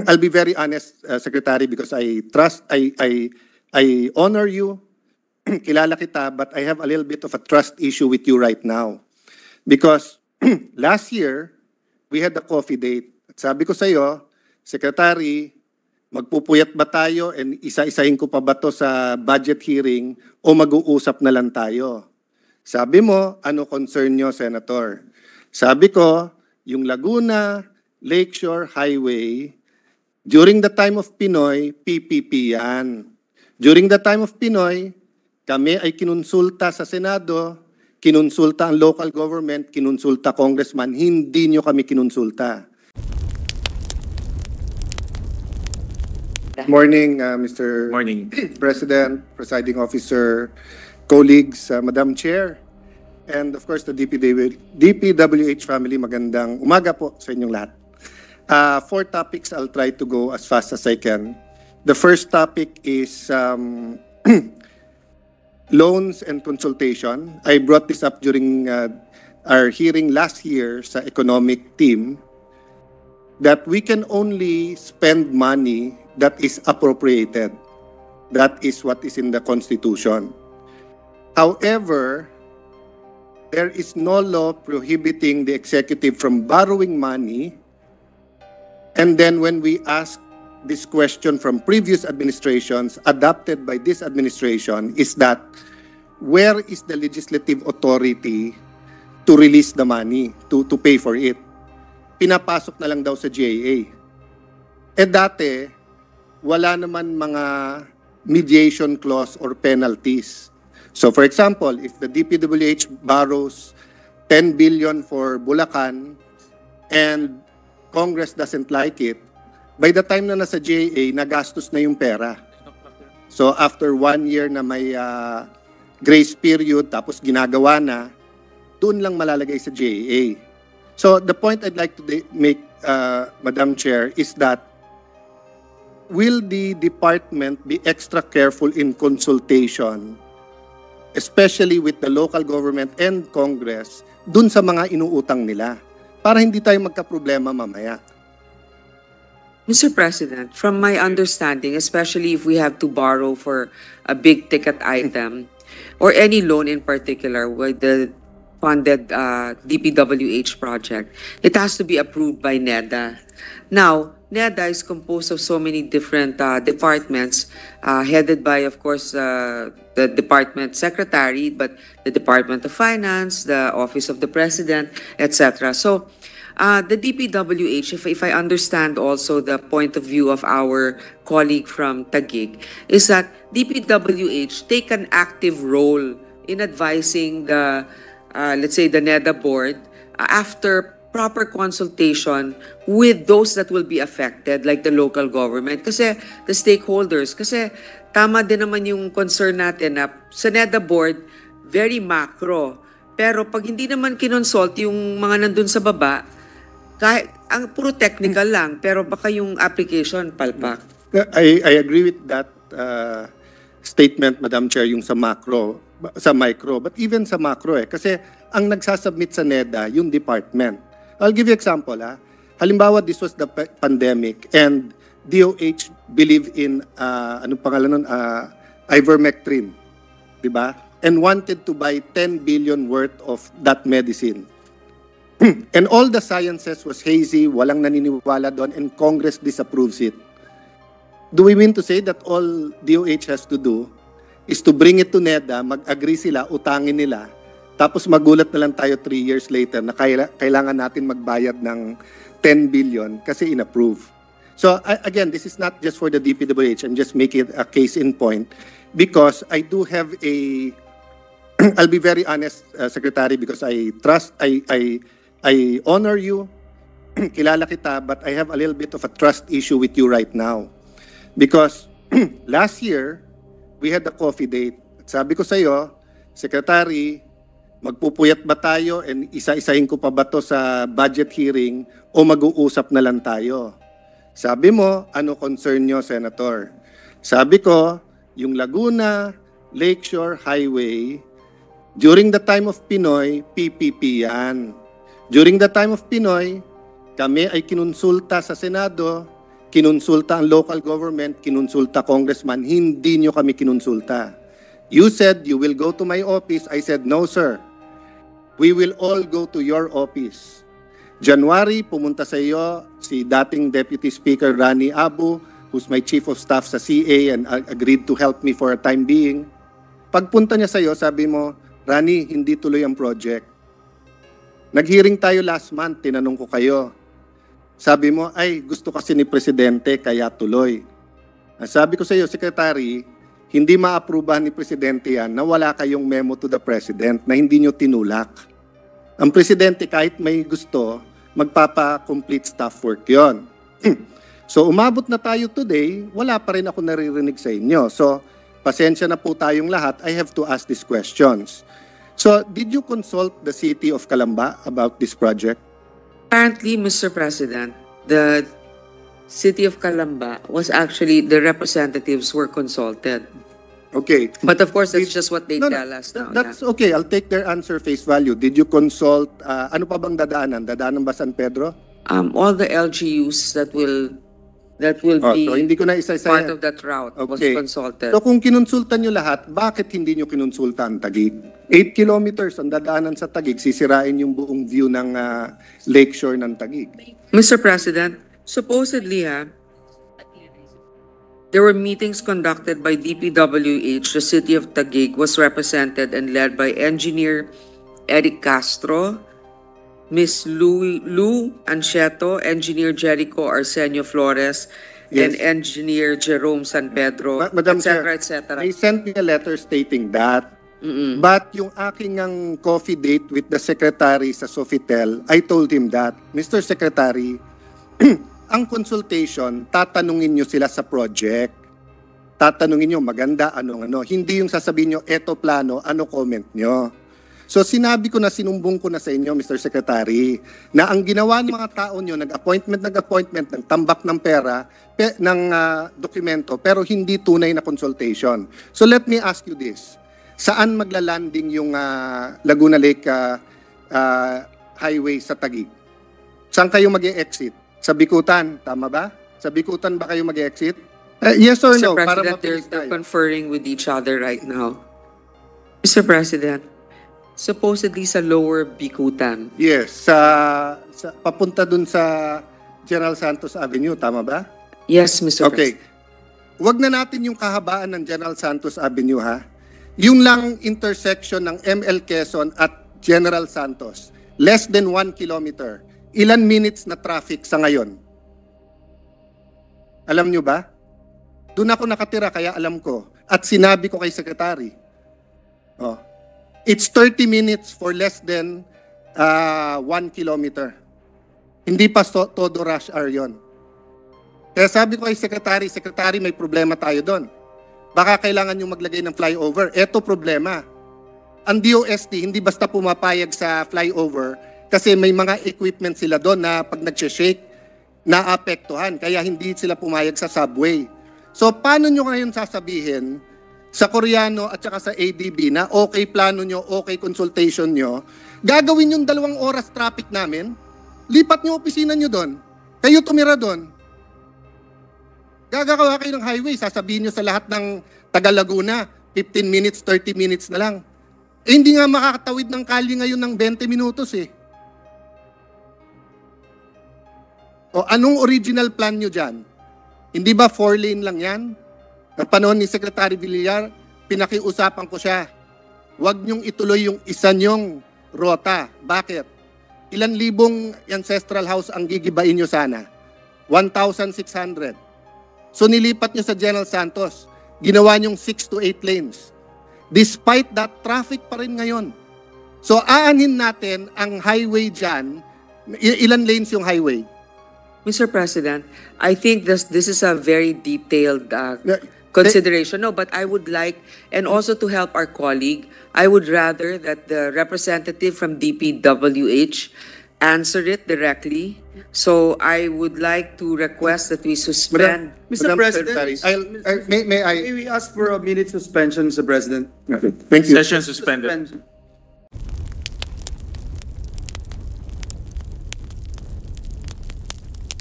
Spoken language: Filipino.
I'll be very honest, Secretary, because I honor you, kilala kita, but I have a little bit of a trust issue with you right now. Because last year, we had a coffee date. At sabi ko sa'yo, Secretary, magpupuyat ba tayo and isa-isahin ko pa ba to sa budget hearing o mag-uusap na lang tayo? Sabi mo, ano concern nyo, Senator? Sabi ko, yung Laguna Lakeshore Highway, during the time of Pinoy, PPP yan. During the time of Pinoy, kami ay kinonsulta sa Senado, kinonsulta ang local government, kinonsulta congressman, hindi nyo kami kinonsulta. Morning, Mr. Morning. President, Presiding Officer, colleagues, Madam Chair, and of course the DPWH family, magandang umaga po sa inyong lahat. 4 topics, I'll try to go as fast as I can. The first topic is loans and consultation. I brought this up during our hearing last year sa economic team that we can only spend money that is appropriated. That is what is in the Constitution. However, there is no law prohibiting the executive from borrowing money. And then when we ask this question from previous administrations adopted by this administration is that where is the legislative authority to release the money, to pay for it? Pinapasok na lang daw sa GAA. Dati, wala naman mga mediation clause or penalties. So for example, if the DPWH borrows 10 billion for Bulacan and Congress doesn't like it, by the time na nasa GAA, nagastos na yung pera. So after 1 year na may grace period, tapos ginagawa na, doon lang malalagay sa GAA. So the point I'd like to make, Madam Chair, is that will the department be extra careful in consultation, especially with the local government and Congress, dun sa mga inuutang nila, para hindi tayo magka-problema mamaya? Mr. President, from my understanding, especially if we have to borrow for a big ticket item or any loan in particular with the funded DPWH project, it has to be approved by NEDA. Now, NEDA is composed of so many different departments, headed by, of course, the department secretary, but the Department of Finance, the Office of the President, etc. So, the DPWH, if I understand also the point of view of our colleague from Taguig, is that DPWH take an active role in advising the, let's say, the NEDA board after proper consultation with those that will be affected, like the local government, kasi the stakeholders. Kasi tama din naman yung concern natin na sa NEDA board, very macro. Pero pag hindi naman kinonsult yung mga nandun sa baba, kahit ang puro technical lang, pero baka yung application palpak. I agree with that statement, Madam Chair, yung sa macro, sa micro, but even sa macro kasi ang nagsasubmit sa NEDA, yung department. I'll give you example. Halimbawa, this was the pandemic and DOH believe in, anong pangalan nun? Ivermectin, di ba? And wanted to buy 10 billion worth of that medicine. And all the sciences was hazy, walang naniniwala doon, and Congress disapproves it. Do we mean to say that all DOH has to do is to bring it to NEDA, mag-agree sila, utangin nila, tapos magulat na lang tayo 3 years later na kailangan natin magbayad ng 10 billion kasi inapprove. So again, this is not just for the DPWH. I'm just making a case in point because I do have a, I'll be very honest, Secretary, because I honor you, kilala kita, but I have a little bit of a trust issue with you right now. Because last year, we had a coffee date. At sabi ko sa'yo, Secretary, magpupuyat ba tayo and isa-isahin ko pa ba to sa budget hearing o mag-uusap na lang tayo? Sabi mo, ano concern nyo, Senator? Sabi ko, yung Laguna Lakeshore Highway, during the time of Pinoy, PPP yan. During the time of Pinoy, kami ay kinonsulta sa Senado, kinonsulta ang local government, kinonsulta congressman, hindi nyo kami kinonsulta. You said you will go to my office. I said, no sir. We will all go to your office. January, pumunta sa iyo si dating Deputy Speaker Rani Abu, who's my Chief of Staff sa CA and agreed to help me for a time being. Pagpunta niya sa iyo, sabi mo, Rani, hindi tuloy ang project. Nag-hearing tayo last month, tinanong ko kayo. Sabi mo, ay gusto kasi ni Presidente kaya tuloy. Sabi ko sa iyo, Secretary, hindi ma-aprobahan ni Presidente yan na wala kayong memo to the President na hindi nyo tinulak. Ang Presidente kahit may gusto, magpapa-complete staff work yon. So umabot na tayo today, wala pa rin ako naririnig sa inyo. So pasensya na po tayong lahat, I have to ask these questions. So did you consult the City of Calamba about this project? Apparently, Mr. President, the City of Calamba was actually, the representatives were consulted. Okay. But of course, that's just what they No, tell us now. That's okay. I'll take their answer face value. Did you consult, ano pa bang dadaanan? Dadaanan ba San Pedro? All the LGUs that will be So hindi ko na isa-isa. part of that route was Okay. consulted. So kung kinonsulta nyo lahat, bakit hindi nyo kinonsulta ang Taguig? 8 kilometers ang dadaanan sa Taguig, sisirain yung buong view ng lakeshore ng Taguig. Mr. President, supposedly, there were meetings conducted by DPWH. The City of Taguig was represented and led by Engineer Eric Castro, Ms. Lou Ancheto, Engineer Jericho Arsenio Flores, and Yes. Engineer Jerome San Pedro, Madam Chair, etc. they sent me a letter stating that. But yung aking ang coffee date with the secretary sa Sofitel, I told him that, Mr. Secretary, ang consultation, tatanungin nyo sila sa project. Tatanungin nyo, maganda, ano. Hindi yung sasabihin nyo, eto plano, ano comment nyo. So sinabi ko na, sinumbong ko na sa inyo, Mr. Secretary, na ang ginawa ng mga tao nyo, nag-appointment, ng tambak ng pera, ng dokumento, pero hindi tunay na consultation. So let me ask you this. Saan maglalanding yung Laguna Lake highway sa Taguig? Saan kayo mag-e-exit? Sa Bikutan, tama ba? Sa Bikutan ba kayo mag-e-exit? Yes or Mr. no? Para President, mabilis they're tayo. conferring with each other right now. Mr. President, supposedly sa Lower Bikutan. Yes, papunta dun sa General Santos Avenue, tama ba? Yes, Mr. Okay. President. Wag na natin yung kahabaan ng General Santos Avenue, ha? Yung lang intersection ng ML Quezon at General Santos, less than 1 kilometer. Ilan minutes na traffic sa ngayon? Alam nyo ba? Doon ako nakatira, kaya alam ko. At sinabi ko kay Secretary, it's 30 minutes for less than 1 kilometer. Hindi pa todo rush hour yun. Kaya sabi ko kay Secretary, may problema tayo doon. Baka kailangan nyo maglagay ng flyover. Eto problema. Ang DOST, hindi basta pumapayag sa flyover kasi may mga equipment sila doon na pag nag-shake, naapektuhan. Kaya hindi sila pumayag sa subway. So paano nyo ngayon sasabihin sa Koreano at saka sa ADB na okay plano nyo, okay consultation nyo, gagawin yung 2 oras traffic namin, lipat nyo opisina nyo doon. Kayo tumira doon. Gagawa kayo ng highway, sasabihin nyo sa lahat ng taga Laguna, 15 minutes, 30 minutes na lang. Hindi nga makakatawid ng kalye ngayon ng 20 minutos eh. O anong original plan nyo dyan? Hindi ba 4 lane lang yan? Ang panahon ni Secretary Villar, pinakiusapan ko siya. Huwag nyong ituloy yung isa nyong rota. Bakit? Ilan libong ancestral house ang gigibain nyo sana? 1,600. So nilipat nyo sa General Santos. Ginawa nyong 6 to 8 lanes. Despite that, traffic pa rin ngayon. So aanhin natin ang highway dyan. Ilan lanes yung highway? Mr. President, I think this is a very detailed consideration. No, but I would like, and also to help our colleague, I would rather that the representative from DPWH answer it directly. So I would like to request that we suspend. Mr. Madam President, Secretary, may I? may we ask for a minute suspension, Mr. President? Thank you. Session suspended.